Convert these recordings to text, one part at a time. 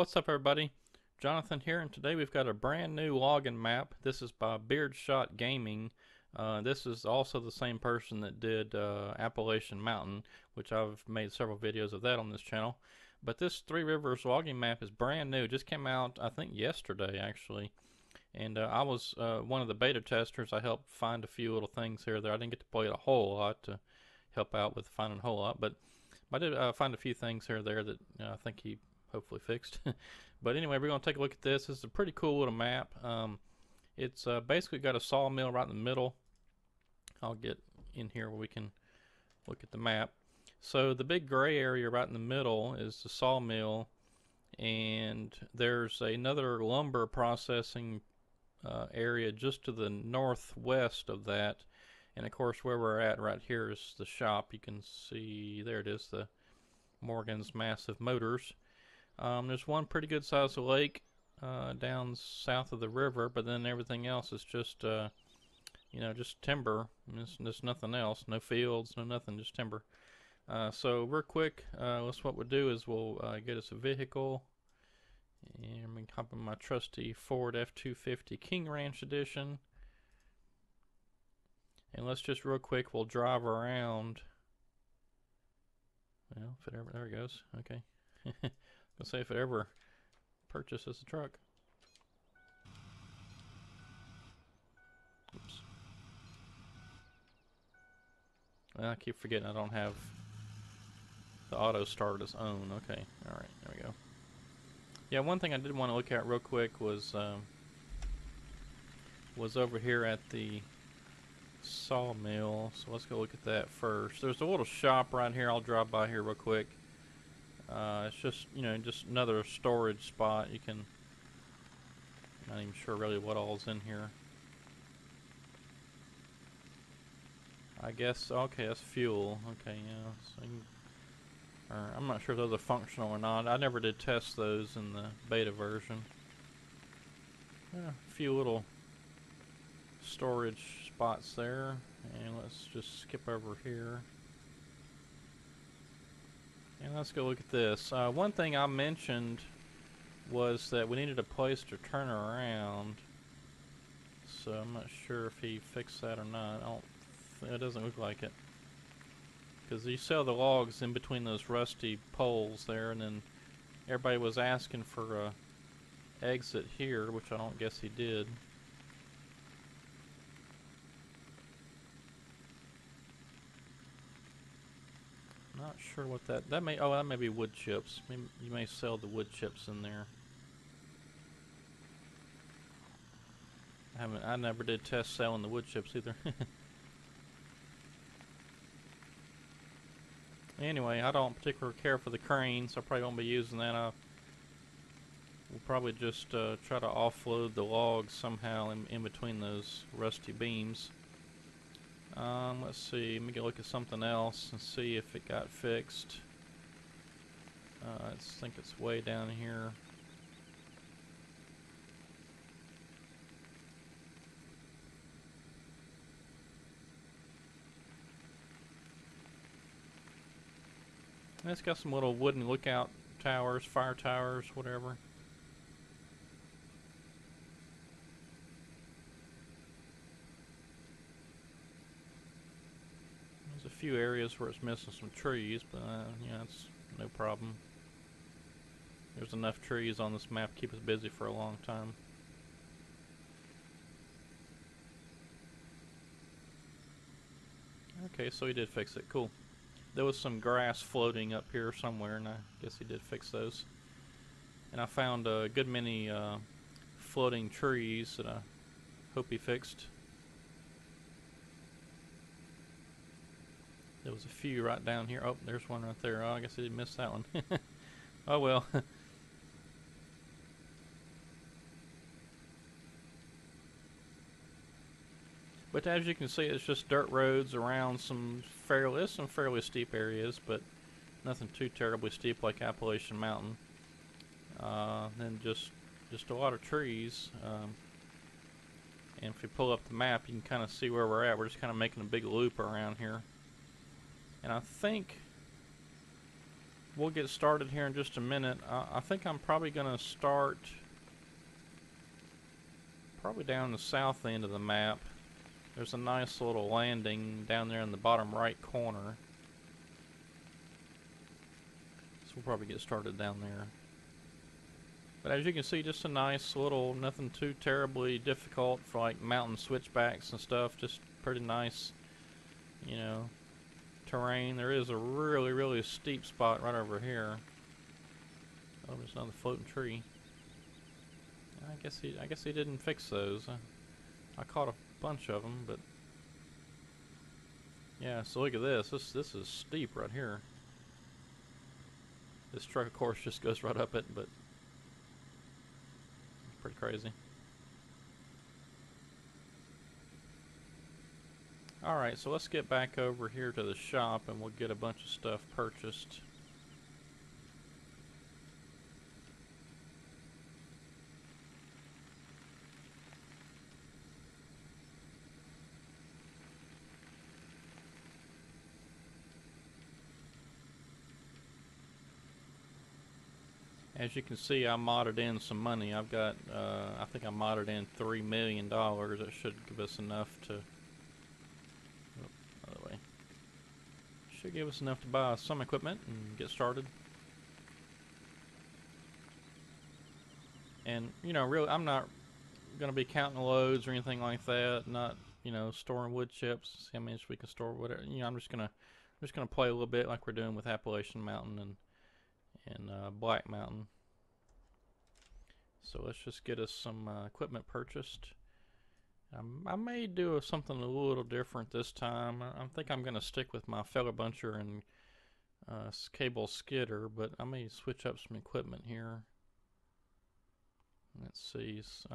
What's up, everybody? Jonathan here, and today we've got a brand new login map. This is by Beardshot Gaming. This is also the same person that did Appalachian Mountain, which I've made several videos of that on this channel. But this Three Rivers logging map is brand new. It just came out, I think, yesterday, actually. And I was one of the beta testers. I helped find a few little things here or there. I didn't get to play it a whole lot to help out with finding a whole lot, but I did find a few things here or there that I think he hopefully fixed. But anyway, we're going to take a look at this. This is a pretty cool little map. It's basically got a sawmill right in the middle. I'll get in here where we can look at the map. So the big gray area right in the middle is the sawmill, and there's another lumber processing area just to the northwest of that. And of course, where we're at right here is the shop. You can see, there it is, the Morgan's Massive Motors. There's one pretty good sized lake down south of the river, but then everything else is just just timber. There's nothing else, no fields, no nothing, just timber. So real quick, what we'll do is we'll get us a vehicle, and I'm going to hop in my trusty Ford F-250 King Ranch Edition, and let's just real quick, we'll drive around. Well, if it ever, there it goes, okay. I'll say if it ever purchases a truck. Oops. Well, I keep forgetting I don't have the auto start as on. Okay, alright, there we go. Yeah, one thing I did want to look at real quick was over here at the sawmill. So let's go look at that first. There's a little shop right here. I'll drive by here real quick. It's just, just another storage spot. You can, not even sure really what all's in here. I guess, okay, that's fuel. Okay, yeah. So I'm not sure if those are functional or not. I never did test those in the beta version. Yeah, a few little storage spots there. And let's just skip over here. And let's go look at this. One thing I mentioned was that we needed a place to turn around. So I'm not sure if he fixed that or not. It doesn't look like it. Because you sell the logs in between those rusty poles there, and then everybody was asking for a exit here, which I don't guess he did. Not sure what that may, oh, that may be wood chips. Maybe you may sell the wood chips in there. I never did test selling the wood chips either. Anyway, I don't particularly care for the crane, so I probably won't be using that. We'll probably just try to offload the logs somehow in between those rusty beams. Let's see, let me go look at something else and see if it got fixed. I think it's way down here. And it's got some little wooden lookout towers, fire towers, whatever. There's a few areas where it's missing some trees, but yeah, it's no problem. There's enough trees on this map to keep us busy for a long time. Okay, so he did fix it. Cool. There was some grass floating up here somewhere, and I guess he did fix those. And I found a good many floating trees that I hope he fixed. There was a few right down here. Oh, there's one right there. Oh, I guess I did miss that one. Oh well. But as you can see, it's just dirt roads around some fairly steep areas, but nothing too terribly steep like Appalachian Mountain. Then just a lot of trees. And if you pull up the map, you can kind of see where we're at. We're just kind of making a big loop around here. And I think we'll get started here in just a minute. I think I'm probably going to start probably down the south end of the map. There's a nice little landing down there in the bottom right corner. So we'll probably get started down there. But as you can see, just a nice little, nothing too terribly difficult for like mountain switchbacks and stuff. Just pretty nice, you know, terrain. There is a really, really steep spot right over here. Oh, there's another floating tree. I guess he didn't fix those. I caught a bunch of them, but yeah. So look at this. This is steep right here. This truck, of course, just goes right up it, but it's pretty crazy. Alright, so let's get back over here to the shop and we'll get a bunch of stuff purchased. As you can see, I modded in some money. I've got, I think I modded in $3 million. That should give us enough to, other way. Should give us enough to buy some equipment and get started. And, you know, really, I'm not going to be counting loads or anything like that. Not, you know, storing wood chips. See how much we can store, whatever. You know, I'm just gonna play a little bit like we're doing with Appalachian Mountain and Black Mountain. So let's just get us some equipment purchased. I may do something a little different this time. I think I'm going to stick with my feather buncher and cable skidder, but I may switch up some equipment here. Let's see. So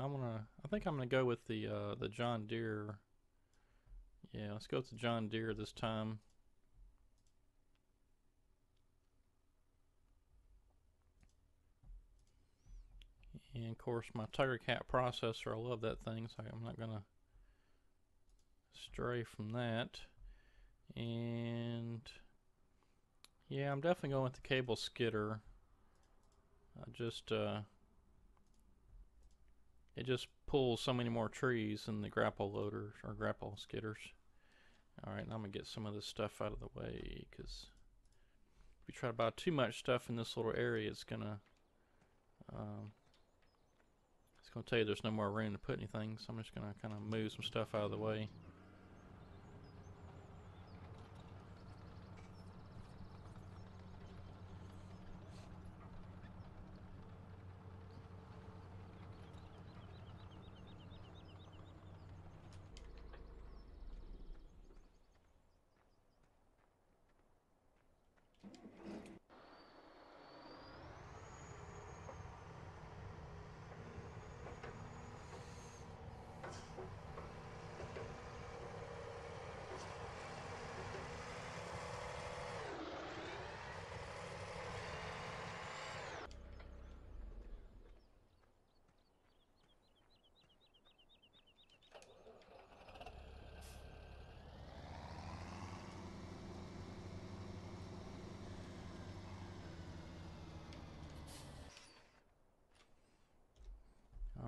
I think I'm gonna go with the John Deere. Yeah, let's go with the John Deere this time. And of course, my Tiger Cat processor, I love that thing, so I'm not gonna stray from that. And yeah, I'm definitely going with the cable skidder. It just pulls so many more trees than the grapple loaders or grapple skidders. Alright, I'm going to get some of this stuff out of the way, because if you try to buy too much stuff in this little area, it's going to tell you there's no more room to put anything, so I'm just going to kind of move some stuff out of the way.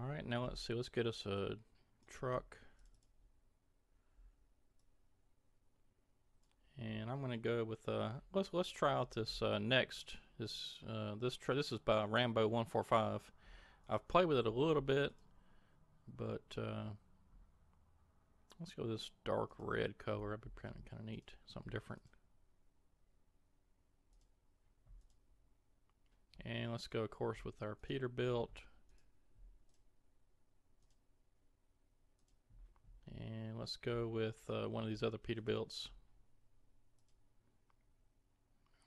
Alright, now let's see, let's get us a truck. And I'm gonna go with let's try out this next. This is by Rambo 145. I've played with it a little bit, but let's go with this dark red color. That'd be kind of neat, something different. And let's go, of course, with our Peterbilt. And let's go with one of these other Peterbilts.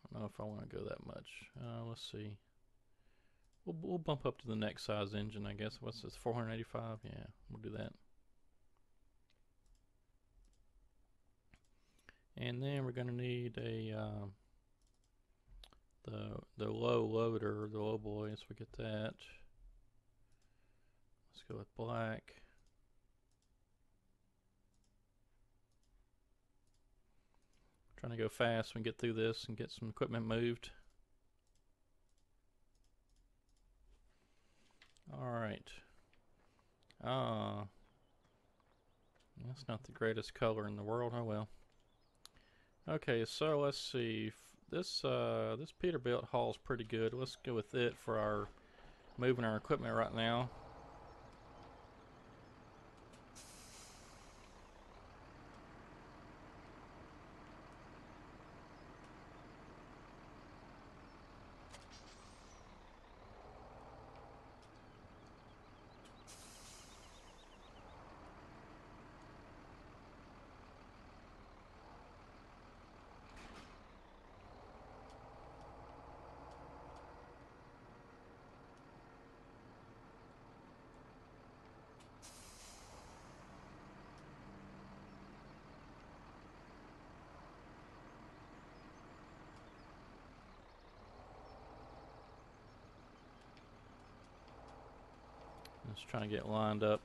I don't know if I want to go that much. Let's see. We'll bump up to the next size engine, I guess. What's this? 485? Yeah, we'll do that. And then we're going to need a the low loader, the low boy. So we get that. Let's go with black. Trying to go fast and get through this and get some equipment moved. Alright. That's not the greatest color in the world. Oh well. Okay, so let's see. This Peterbilt haul's pretty good. Let's go with it for our moving our equipment right now. Just trying to get lined up.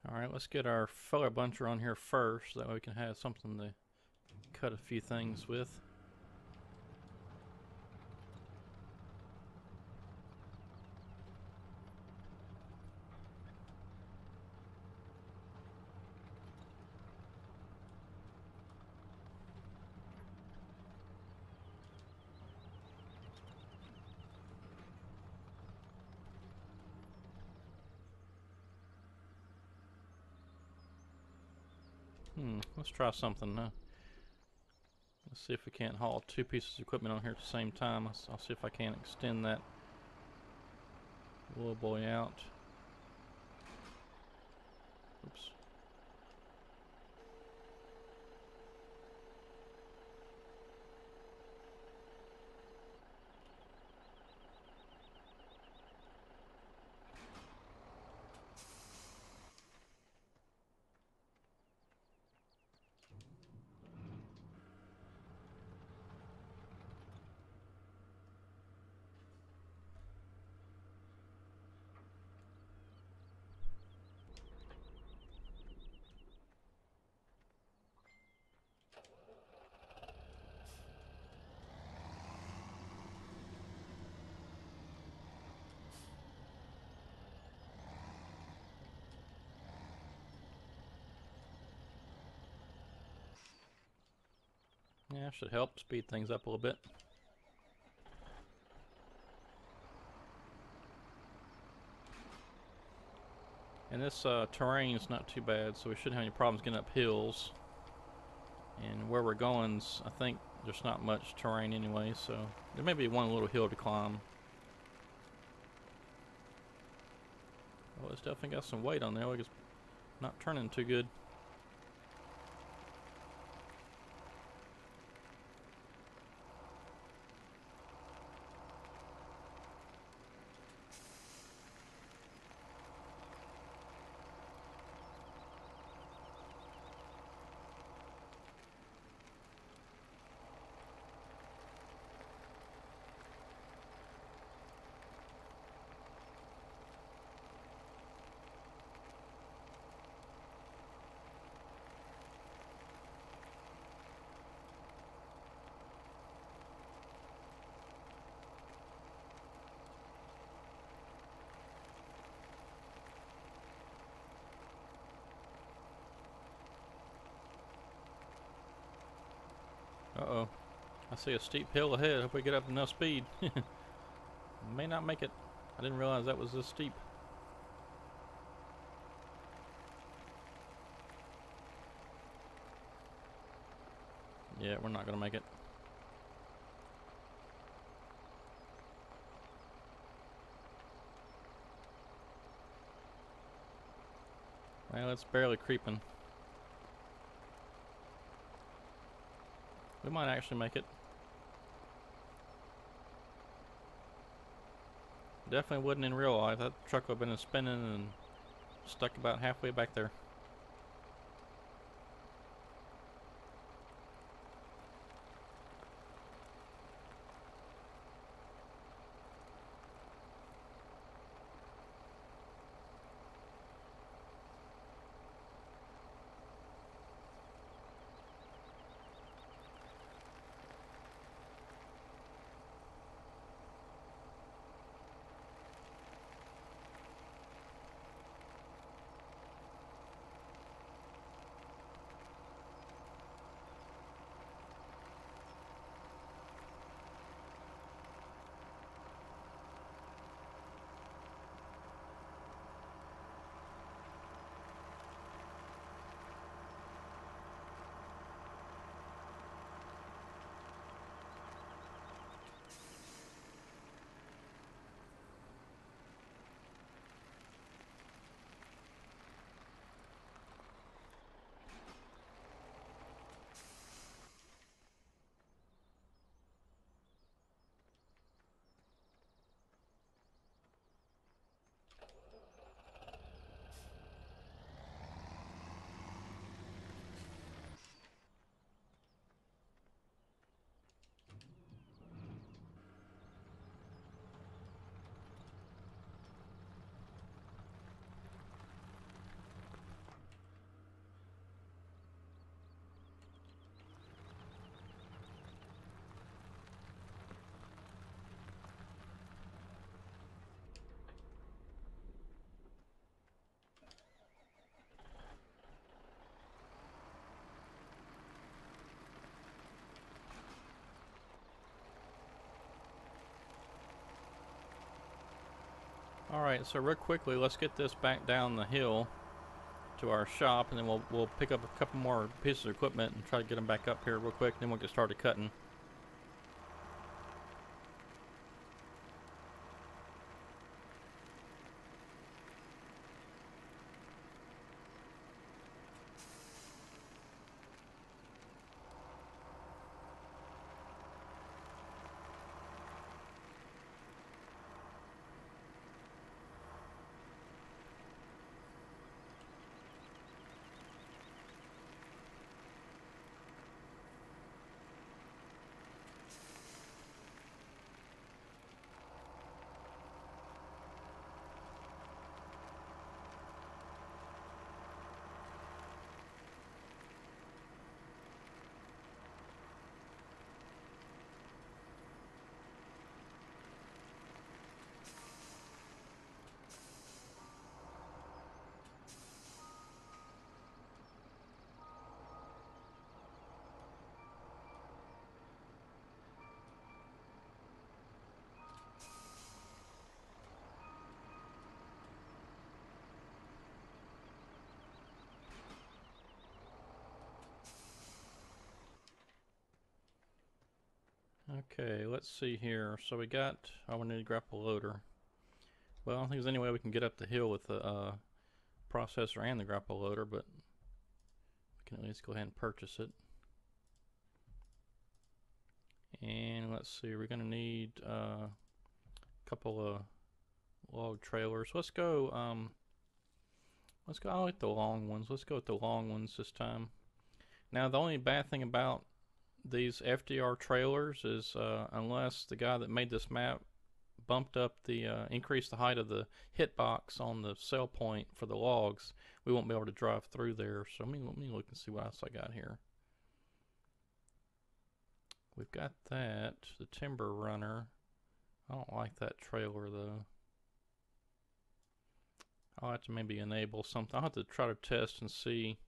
Alright, let's get our filler buncher on here first. That way we can have something to cut a few things with. Let's try something. Let's see if we can't haul two pieces of equipment on here at the same time. I'll see if I can extend that little boy out. Oops. Yeah, should help speed things up a little bit. And this terrain is not too bad, so we shouldn't have any problems getting up hills. And where we're going, I think there's not much terrain anyway, so there may be one little hill to climb. Oh, it's definitely got some weight on there, like it's not turning too good. Uh-oh. I see a steep hill ahead. Hope we get up enough speed. May not make it. I didn't realize that was this steep. Yeah, we're not gonna make it. Well, it's barely creeping. We might actually make it. Definitely wouldn't in real life. That truck would have been spinning and stuck about halfway back there. Alright, so real quickly, let's get this back down the hill to our shop, and then we'll pick up a couple more pieces of equipment and try to get them back up here real quick, then we'll get started cutting. Okay, let's see here. So we got, oh, we need a grapple loader. Well, I don't think there's any way we can get up the hill with the processor and the grapple loader, but we can at least go ahead and purchase it. And let's see, we're gonna need a couple of log trailers. Let's go, I like the long ones. Let's go with the long ones this time. Now, the only bad thing about these FDR trailers is unless the guy that made this map bumped up the increased the height of the hitbox on the cell point for the logs, we won't be able to drive through there. So let me look and see what else I got here. We've got that, the timber runner. I don't like that trailer though. I'll have to maybe enable something. I'll have to try to test and see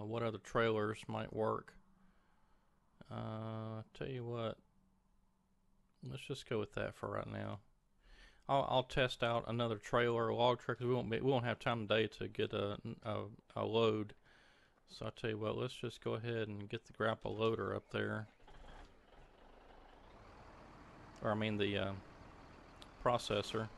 what other trailers might work. Tell you what, let's just go with that for right now. I'll test out another trailer, a log trailer, because we won't have time today to get a load. So I'll tell you what, let's just go ahead and get the grapple loader up there, or I mean the processor.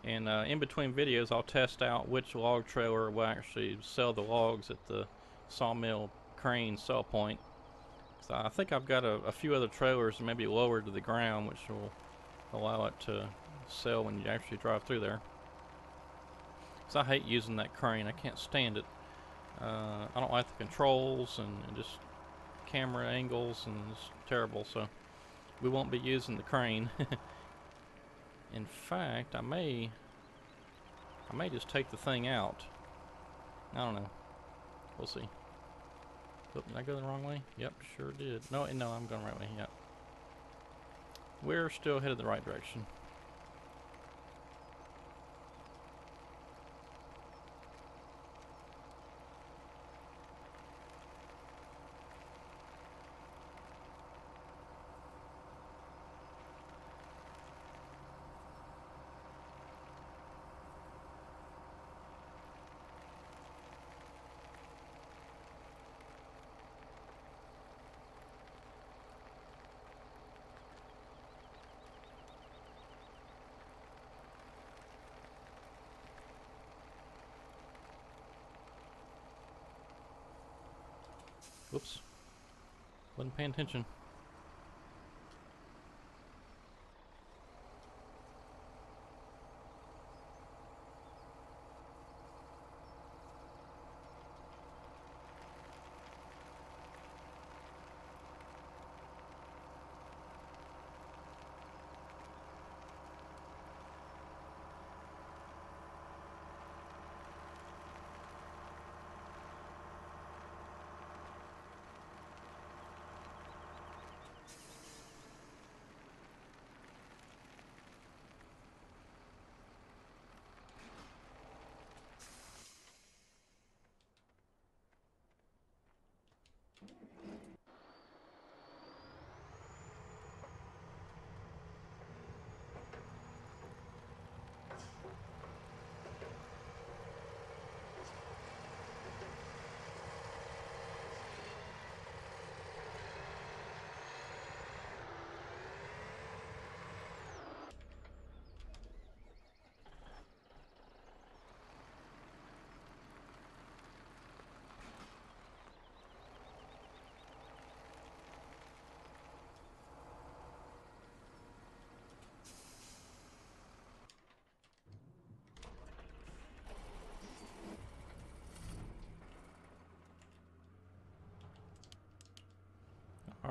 And in between videos, I'll test out which log trailer will actually sell the logs at the sawmill crane sell point. So I think I've got a few other trailers maybe lower to the ground, which will allow it to sell when you actually drive through there. So I hate using that crane. I can't stand it. I don't like the controls and just camera angles, and it's terrible. So we won't be using the crane. In fact, I may just take the thing out. I don't know. We'll see. Oop, did I go the wrong way? Yep, sure did. No, I'm going the right way. Yep. We're still headed the right direction. Whoops. Wasn't paying attention.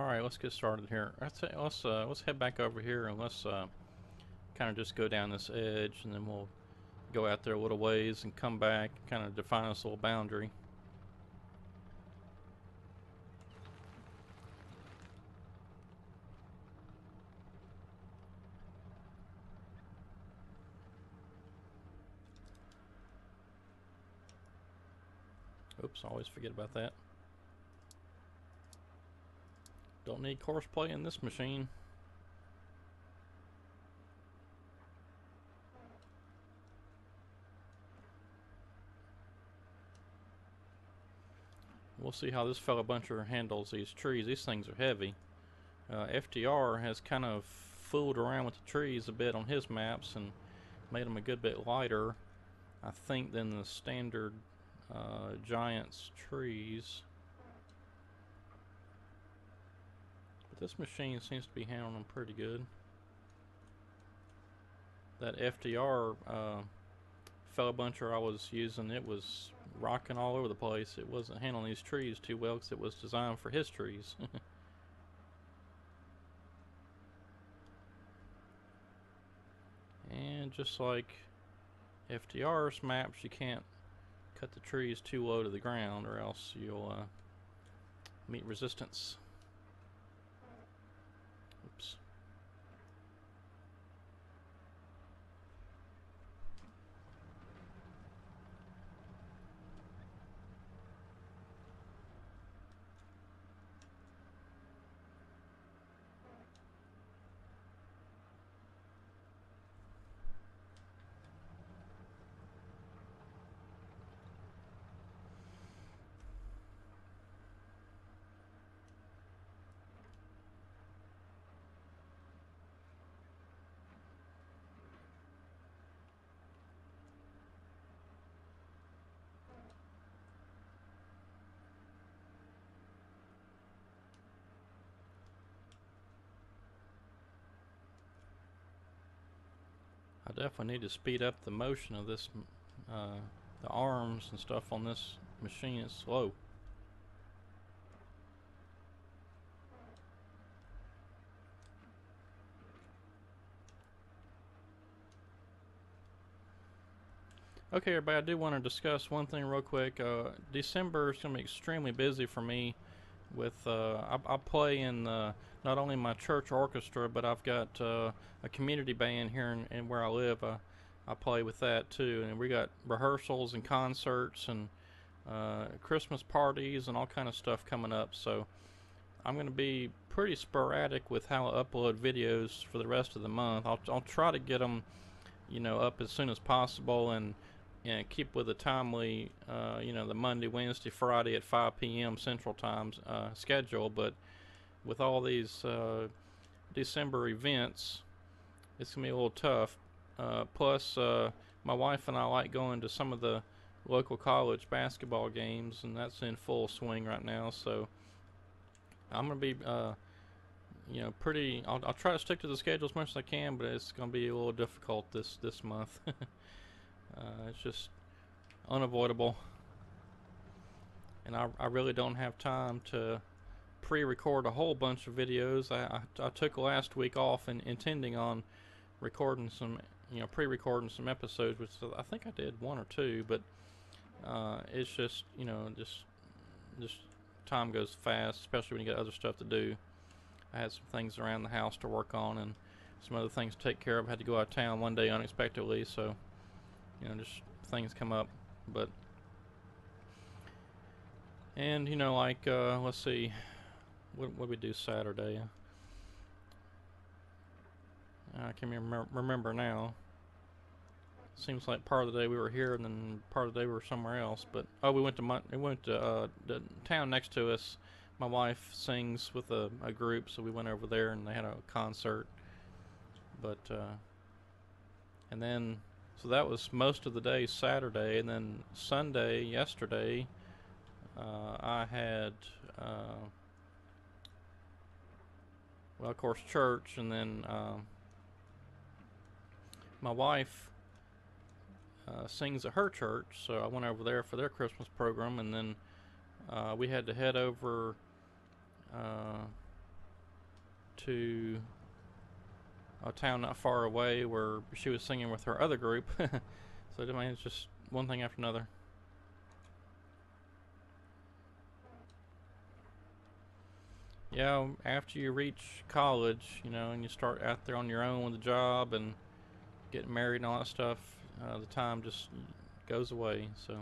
All right, let's get started here. Let's head back over here and let's kind of just go down this edge, and then we'll go out there a little ways and come back, kind of define this little boundary. Oops, I always forget about that. Don't need course play in this machine. We'll see how this fellow buncher handles these trees. These things are heavy. FTR has kind of fooled around with the trees a bit on his maps and made them a good bit lighter, I think, than the standard Giants trees. But this machine seems to be handling them pretty good. That FDR fellow buncher I was using, it was rocking all over the place. It wasn't handling these trees too well because it was designed for his trees. And just like FDR's maps, you can't cut the trees too low to the ground or else you'll meet resistance. Oops. I definitely need to speed up the motion of this, the arms and stuff on this machine is slow. Okay, everybody, I do want to discuss one thing real quick. December is going to be extremely busy for me with, I play in not only my church orchestra, but I've got a community band here in where I live. I play with that too, and we got rehearsals and concerts and Christmas parties and all kind of stuff coming up. So I'm going to be pretty sporadic with how I upload videos for the rest of the month. I'll try to get them, up as soon as possible and keep with the timely, the Monday, Wednesday, Friday at 5 p.m. Central Time schedule. But with all these December events, it's going to be a little tough. Plus, my wife and I like going to some of the local college basketball games, and that's in full swing right now. So I'm going to be, I'll try to stick to the schedule as much as I can, but it's going to be a little difficult this month. It's just unavoidable, and I really don't have time to pre-record a whole bunch of videos. I took last week off and intending on recording some, pre-recording some episodes, which I think I did one or two, but it's just, just time goes fast, especially when you got other stuff to do. I had some things around the house to work on and some other things to take care of. I had to go out of town one day unexpectedly, so just things come up. But and let's see, what we do Saturday. I can't remember now. Seems like part of the day we were here, and then part of the day we were somewhere else. But we went to the town next to us. My wife sings with a group, so we went over there and they had a concert. But and then so that was most of the day Saturday, and then Sunday yesterday I had of course church, and then my wife sings at her church, so I went over there for their Christmas program, and then we had to head over to a town not far away where she was singing with her other group. So I mean, it's just one thing after another. Yeah, after you reach college, you know, and you start out there on your own with a job and getting married and all that stuff, the time just goes away. So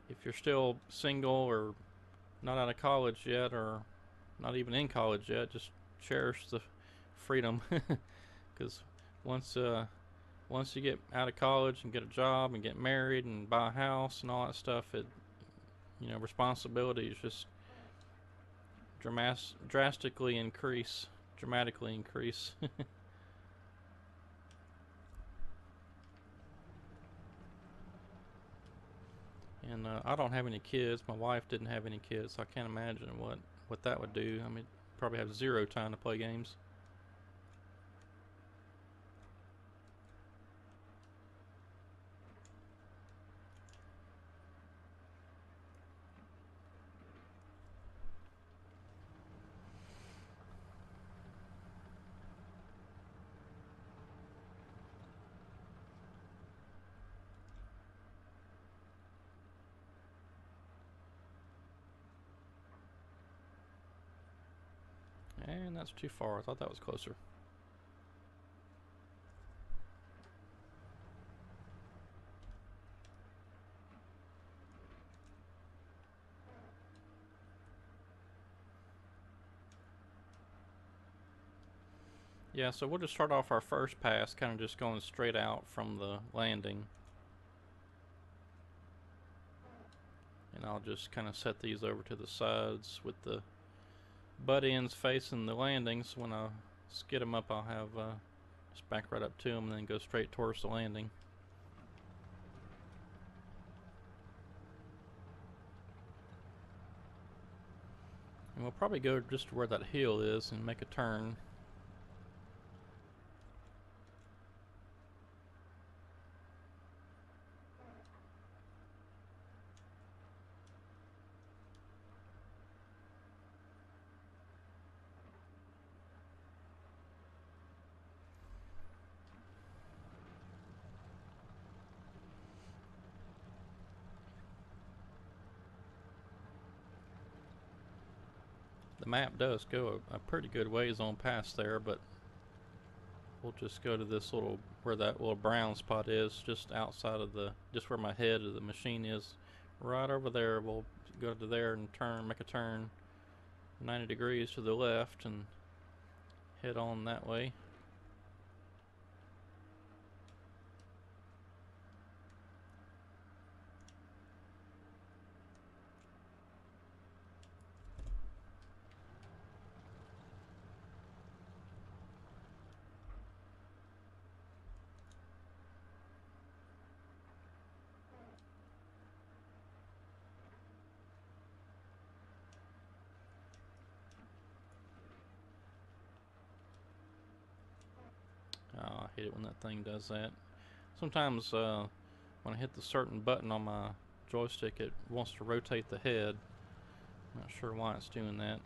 if you're still single or not out of college yet, or not even in college yet, just cherish the freedom, because once once you get out of college and get a job and get married and buy a house and all that stuff, it, you know, responsibilities just drastically increase, dramatically increase. And I don't have any kids. My wife didn't have any kids, so I can't imagine what that would do. I mean, probably have zero time to play games. And that's too far. I thought that was closer. Yeah, so we'll just start off our first pass, kind of just going straight out from the landing. And I'll just kind of set these over to the sides with the butt ends facing the landing, so when I skid them up, I'll have just back right up to them and then go straight towards the landing. And we'll probably go just where that hill is and make a turn. The map does go a pretty good ways on past there, but we'll just go to this little, where that little brown spot is, just outside of the, just where my head of the machine is, right over there. We'll go to there and turn, make a turn 90 degrees to the left and head on that way. I hate it when that thing does that. Sometimes when I hit the certain button on my joystick, it wants to rotate the head. Not sure why it's doing that.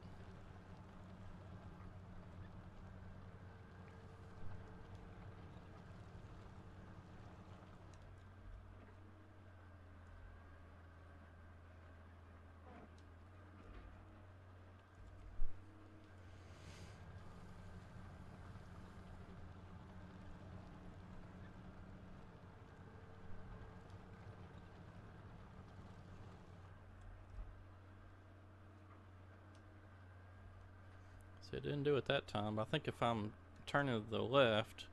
See, it didn't do it that time, but I think if I'm turning to the left,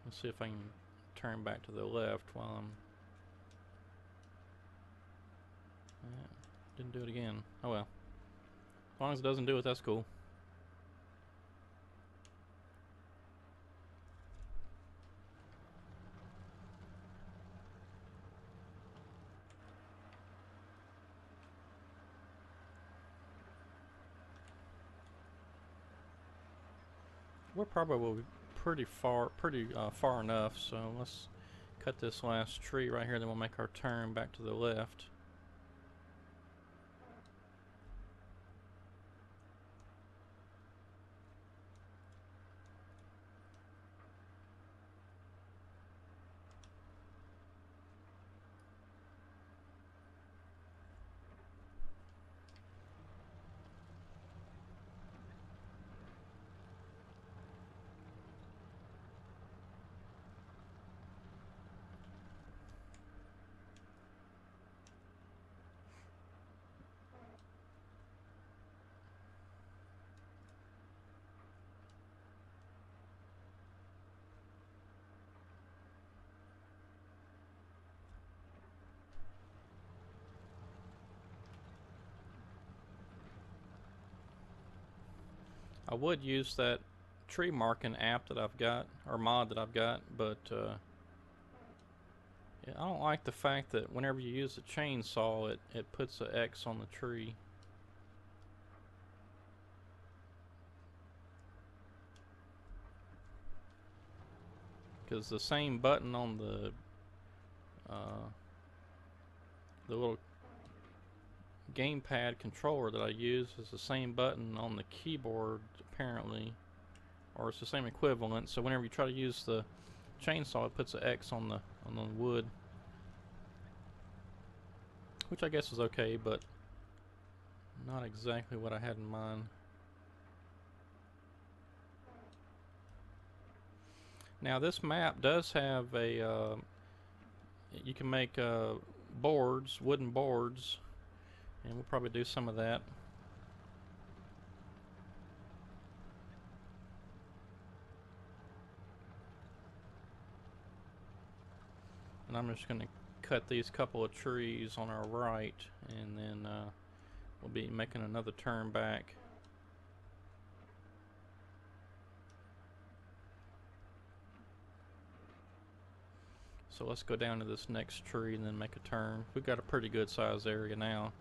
let's see if I can turn back to the left while I'm... didn't do it again. Oh well. As long as it doesn't do it, that's cool. We're probably pretty far enough, so let's cut this last tree right here, then we'll make our turn back to the left. I would use that tree marking app that I've got, or mod that I've got, but yeah, I don't like the fact that whenever you use a chainsaw, it puts an X on the tree. Because the same button on the little gamepad controller that I use is the same button on the keyboard, apparently, or it's the same equivalent. So whenever you try to use the chainsaw, it puts an X on the wood, which I guess is okay, but not exactly what I had in mind. Now this map does have a you can make boards, wooden boards, and we'll probably do some of that. And I'm just going to cut these couple of trees on our right, and then we'll be making another turn back. So let's go down to this next tree and then make a turn. We've got a pretty good size area now.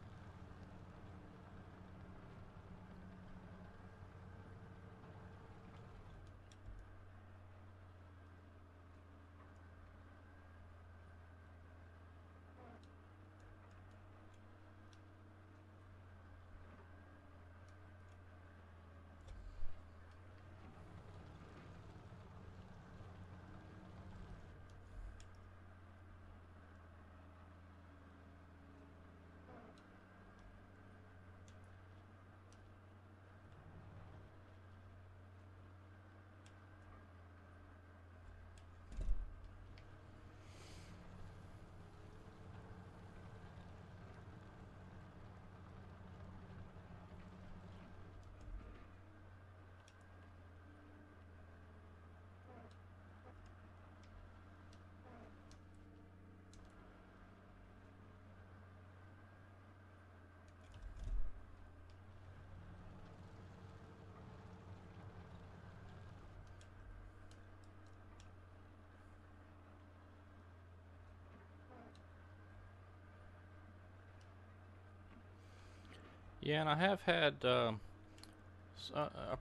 Yeah, and I have had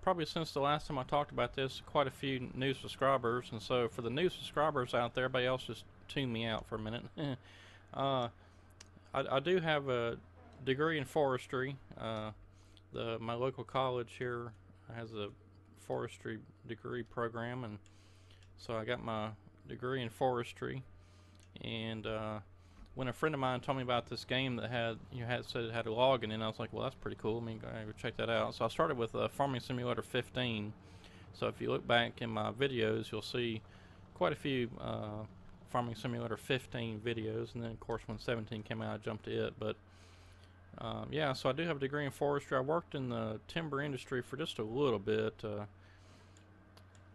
probably since the last time I talked about this, quite a few new subscribers, and so for the new subscribers out there, everybody else just tune me out for a minute. I do have a degree in forestry. My local college here has a forestry degree program, and so I got my degree in forestry. And when a friend of mine told me about this game that said it had a login, and I was like, well, that's pretty cool. I mean, go check that out. So I started with Farming Simulator 15. So if you look back in my videos, you'll see quite a few Farming Simulator 15 videos, and then of course when 17 came out, I jumped to it. But yeah, so I do have a degree in forestry. I worked in the timber industry for just a little bit.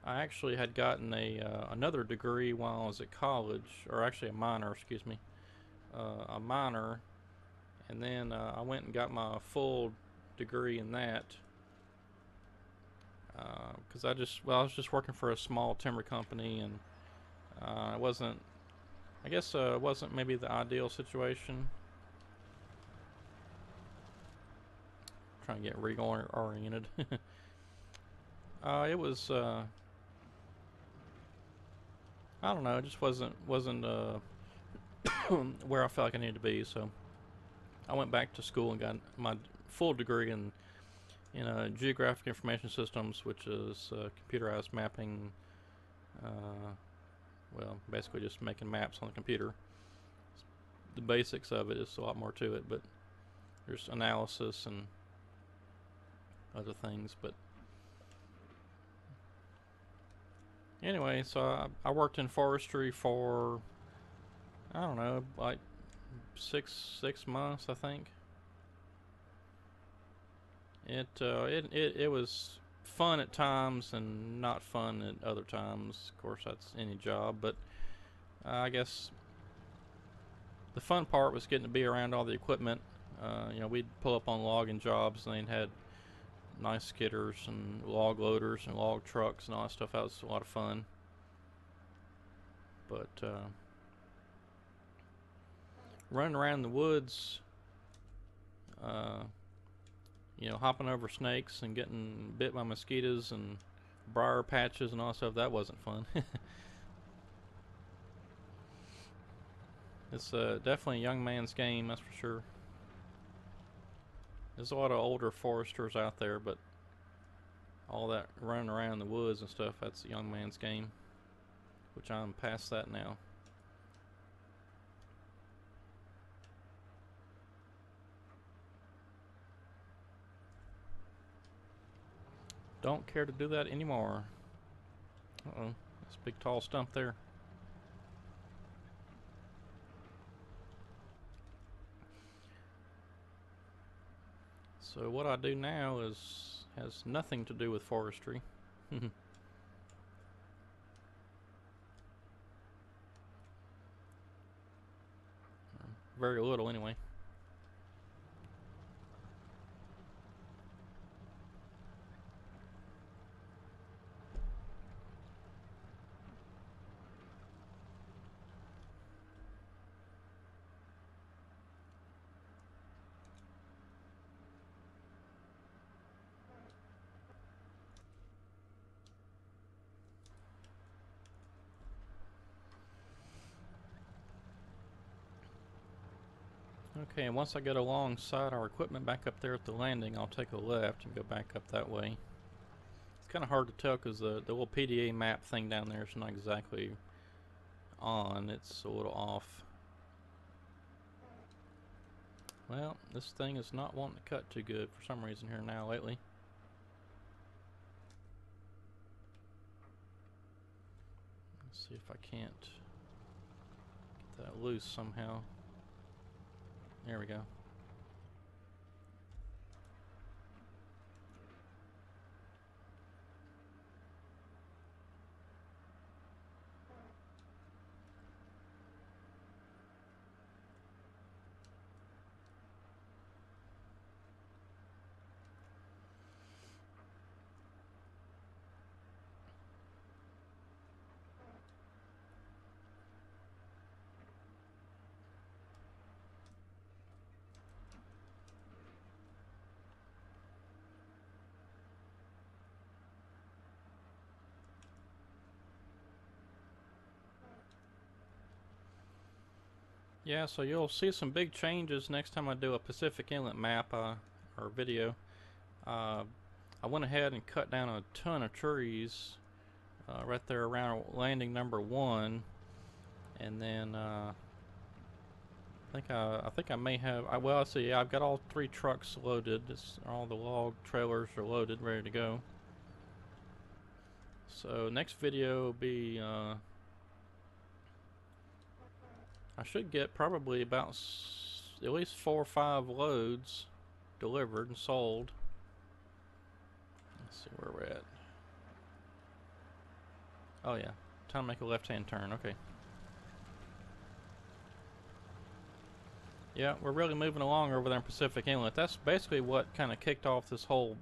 I actually had gotten another degree while I was at college, or actually a minor, excuse me, a minor, and then I went and got my full degree in that because I was just working for a small timber company, and it wasn't, I guess it wasn't maybe the ideal situation. Trying to get reoriented. It was I don't know, it just wasn't where I felt like I needed to be, so I went back to school and got my full degree in geographic information systems, which is computerized mapping. Well, basically just making maps on the computer. The basics of it is a lot more to it, but there's analysis and other things. But anyway, so I worked in forestry for, I don't know, like six months, I think. It was fun at times and not fun at other times. Of course, that's any job, but I guess the fun part was getting to be around all the equipment. We'd pull up on logging jobs, and they had nice skidders and log loaders and log trucks and all that stuff. That was a lot of fun. But running around the woods, hopping over snakes and getting bit by mosquitoes and briar patches and all that stuff, that wasn't fun. It's definitely a young man's game, that's for sure. There's a lot of older foresters out there, but all that running around the woods and stuff, that's a young man's game, which I'm past that now. Don't care to do that anymore. Uh-oh, that's a big tall stump there. So what I do now has nothing to do with forestry. Very little anyway. Okay, and once I get alongside our equipment back up there at the landing, I'll take a left and go back up that way. It's kind of hard to tell because the little PDA map thing down there is not exactly on. It's a little off. Well, this thing is not wanting to cut too good for some reason here now lately. Let's see if I can't get that loose somehow. There we go. Yeah, so you'll see some big changes next time I do a Pacific Inlet map or video. I went ahead and cut down a ton of trees right there around landing number 1, and then I think I may have. Well, let's see. Yeah, I've got all 3 trucks loaded. All the log trailers are loaded, ready to go. So next video will be. I should get probably about at least 4 or 5 loads delivered and sold. Let's see where we're at. Oh yeah, time to make a left-hand turn. Okay. Yeah, we're really moving along over there in Pacific Inlet. That's basically what kind of kicked off this whole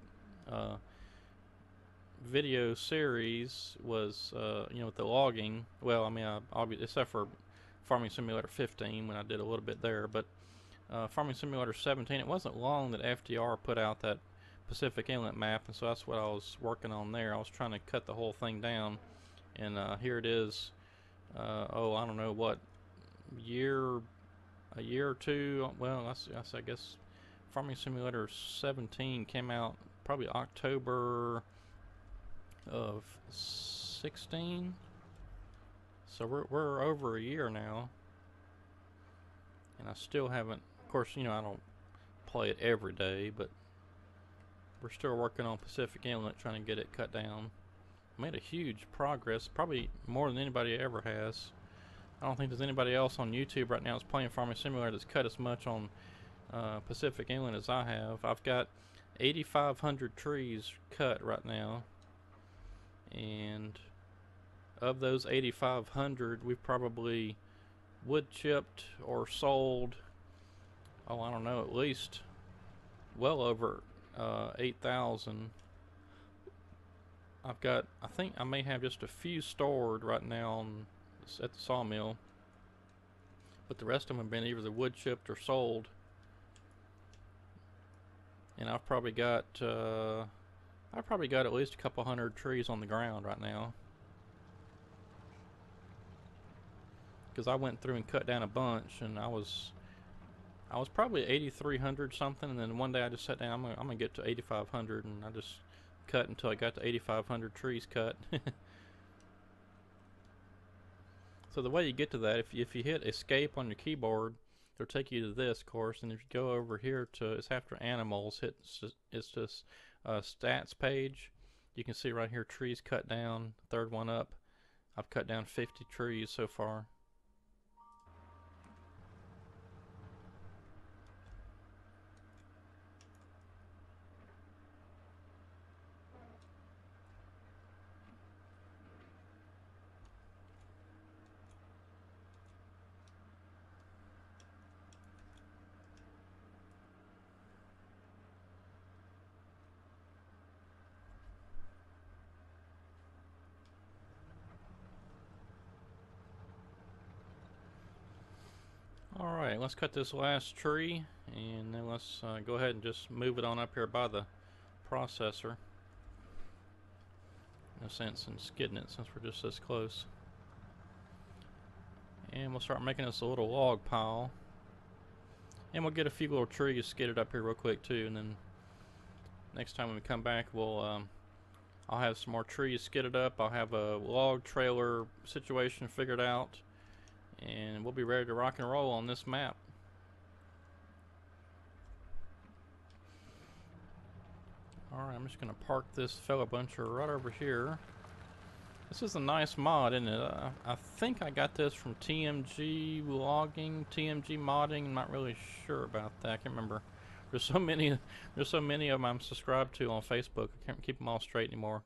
video series was, with the logging. Well, I mean, except for Farming Simulator 15 when I did a little bit there, but Farming Simulator 17, it wasn't long that FDR put out that Pacific Inlet map, and so that's what I was working on there. I was trying to cut the whole thing down, and here it is. I don't know what a year or two. Well, I guess Farming Simulator 17 came out probably October of 16. So we're over a year now, and I still haven't. Of course, I don't play it every day, but we're still working on Pacific Inlet, trying to get it cut down. Made a huge progress, probably more than anybody ever has. I don't think there's anybody else on YouTube right now that's playing Farming Simulator that's cut as much on Pacific Inlet as I have. I've got 8,500 trees cut right now, and of those 8,500, we've probably wood chipped or sold, I don't know, at least well over 8,000. I've got, I think I may have just a few stored right now at the sawmill, but the rest of them have been either wood chipped or sold. And I've probably got at least a couple hundred trees on the ground right now, because I went through and cut down a bunch, and I was probably 8,300 something, and then one day I just sat down. I'm gonna get to 8,500, and I just cut until I got to 8,500 trees cut. So the way you get to that, if you hit escape on your keyboard, it'll take you to this, of course, and if you go over here to, it's after animals, it's just stats page. You can see right here, trees cut down, third one up. I've cut down 50 trees so far. Alright, let's cut this last tree, and then let's go ahead and just move it on up here by the processor. No sense in skidding it since we're just this close. And we'll start making us a little log pile. And we'll get a few little trees skidded up here real quick too, and then next time when we come back, I'll have some more trees skidded up. I'll have a log trailer situation figured out, and we'll be ready to rock and roll on this map. Alright, I'm just going to park this fella buncher right over here. This is a nice mod, isn't it? I think I got this from TMG Logging, TMG Modding. I'm not really sure about that. I can't remember. There's so many of them I'm subscribed to on Facebook. I can't keep them all straight anymore.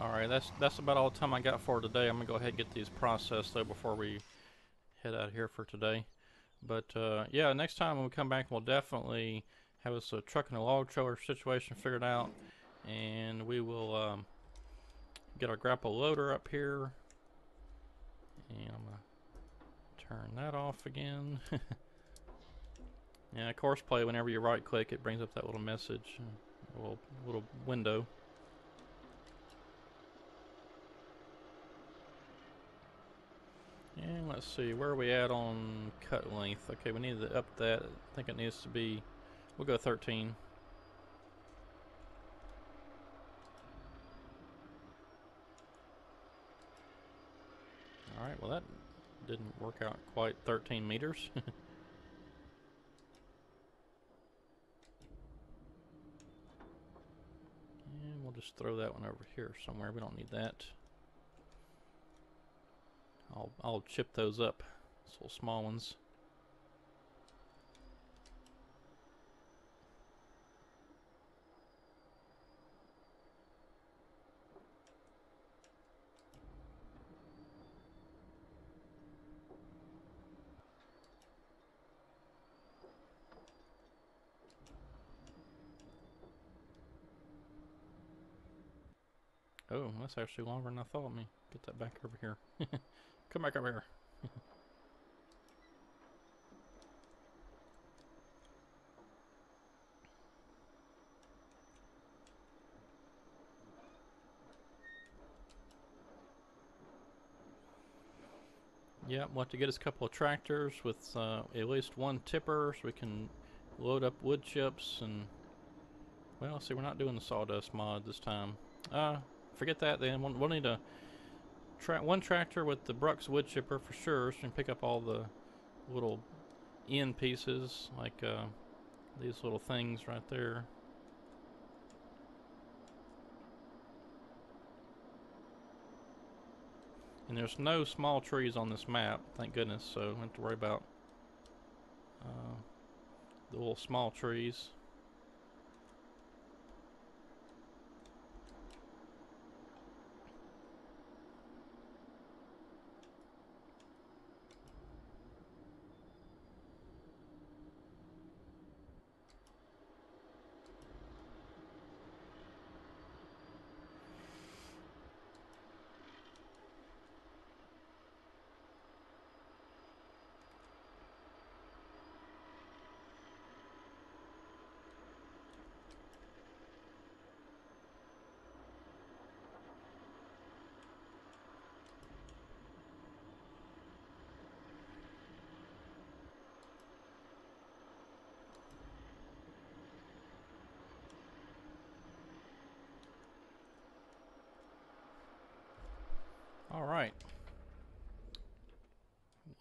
Alright, that's about all the time I got for today. I'm gonna go ahead and get these processed though before we head out of here for today. But yeah, next time when we come back, we'll definitely have us a truck and a log trailer situation figured out, and we will get our grapple loader up here, And I'm going to turn that off again. Yeah, course play, whenever you right click, it brings up that little message, little window. And let's see, where are we at on cut length? Okay, we need to up that. I think it needs to be, we'll go 13. Alright, well that didn't work out quite 13 meters. And we'll just throw that one over here somewhere. We don't need that. I'll chip those up, those little small ones. Oh, that's actually longer than I thought. Let me get that back over here. Come back over here. Yeah, we'll have to get us a couple of tractors with at least one tipper so we can load up wood chips and, well, see, we're not doing the sawdust mod this time. Forget that then. We'll need a one tractor with the Brux wood chipper for sure, so we can pick up all the little end pieces, like these little things right there. And there's no small trees on this map, thank goodness, so I don't have to worry about the little small trees. Alright.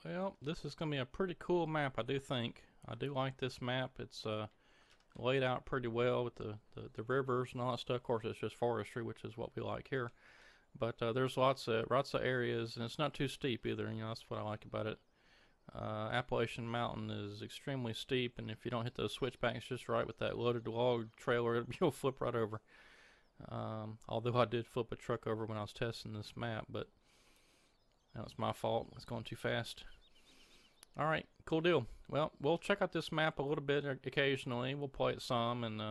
Well, this is going to be a pretty cool map, I do think. I do like this map. It's laid out pretty well with the rivers and all that stuff. Of course, it's just forestry, which is what we like here. But there's lots of areas, and it's not too steep either. You know, that's what I like about it. Appalachian Mountain is extremely steep, and if you don't hit those switchbacks just right with that loaded log trailer, you'll flip right over. Although I did flip a truck over when I was testing this map, but that was my fault. It's going too fast. Alright, cool deal. Well, we'll check out this map a little bit occasionally. We'll play it some, and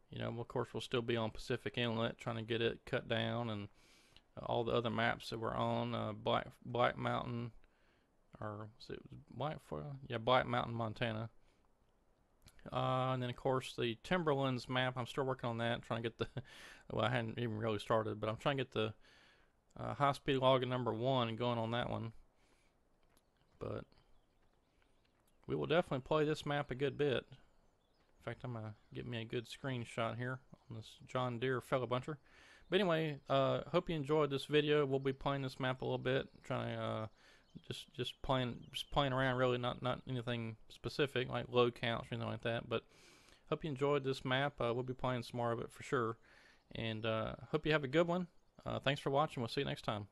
you know, of course, we'll still be on Pacific Inlet trying to get it cut down, and all the other maps that we're on, Black Mountain, or was it Black Mountain, Montana. And then of course the Timberlands map, I'm still working on that, trying to get the, well, I hadn't even really started, but I'm trying to get the high-speed logging #1 and going on that one. But we will definitely play this map a good bit. In fact, I'm gonna get me a good screenshot here on this John Deere Fellow Buncher. But anyway, hope you enjoyed this video. We'll be playing this map a little bit, trying to just playing around, really, not anything specific like load counts or anything like that. But hope you enjoyed this map. We'll be playing some more of it for sure, and hope you have a good one. Thanks for watching. We'll see you next time.